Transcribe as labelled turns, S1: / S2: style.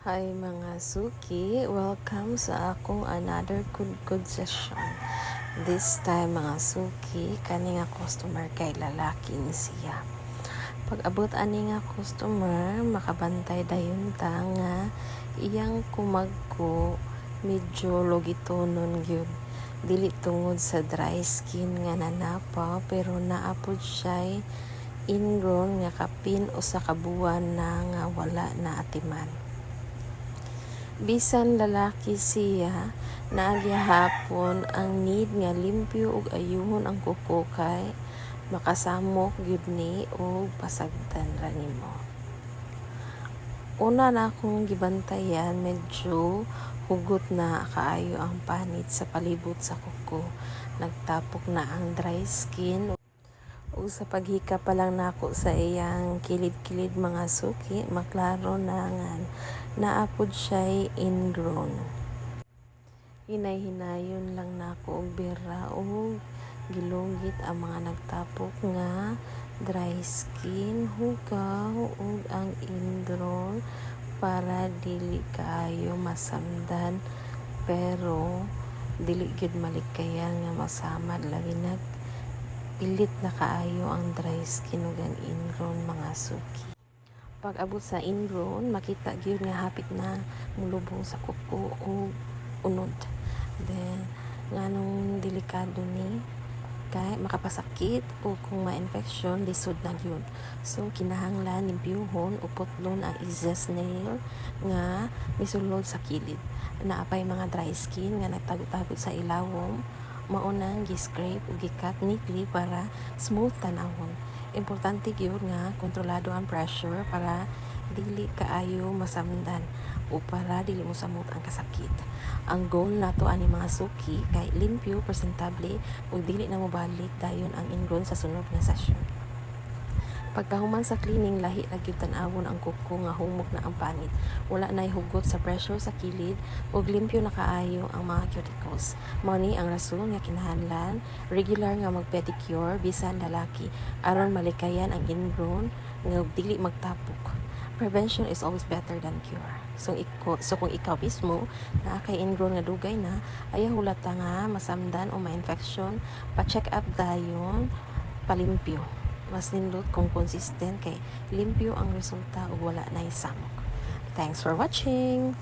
S1: Hi mga suki, welcome sa akong another good session. This time mga suki, kani nga customer kay lalaki ni siya. Pag abot ani nga customer, makabantay dayon ta nga iyang kumagko medyo logitonon gyud. Dili tungod sa dry skin nga nanapa pero naapod siya ingrown nga kapin o sa kabuan na nga wala na atiman. Bisan lalaki siya, naagihapon ang need nga limpyo ug ayuhon ang kuko kay makasamok gyud ni og pasagdan ra nimo. Una na akong gibantayan, medyo hugot na kaayo ang panit sa palibot sa kuko. Nagtapok na ang dry skin o sa paghika pa lang nako sa iyang kilid-kilid mga suki, maklaro na nga naapod siya ingrown. Hinay-hinayon lang nako og bira o gilunggit ang mga nagtapok nga dry skin, hugaw ug ang ingrown para dili kaayo masamdan pero dili gyud malikayan nga masamad lagi pilit na kaayo ang dry skin ug ang ingrown mga suki. Pag abot sa ingrown, makita gyud nga hapit na mulubong sa kuko o unod. Then nganong delikado ni kay makapasakit o kung ma-infection lisod na gyud. So kinahanglan limpyuhon o putlon ang exes nail nga misulod sa kilid. Naapay mga dry skin nga nagtago-tago sa ilawom, maunang gi-scrape o gi-cut neatly para smooth tanawon. Importante gyud nga kontrolado ang pressure para dili kaayo masamdan o para dili mo samot ang kasakit. Ang goal nato ani mga suki kay limpyo, presentable ug dili na mobalik dayon ang ingrown sa sunod nga session. Pagkahuman sa cleaning, lahi ra gyud tan-awon ang kuko nga humok na ang panit. Wala nay hugot sa pressure sa kilid ug limpyo na kaayo ang mga cuticles. Mao ni ang rason nga kinahanglan regular nga mag-pedicure bisan lalaki aron malikayan ang ingrown nga dili magtapok. Prevention is always better than cure. So kung ikaw mismo na kay ingrown nga dugay na, ayaw hulata nga masamdan o ma-infection, pa-check up dayon, palimpyo. Mas nindot kung consistent kay limpyo ang resulta ug wala na samok. Thanks for watching!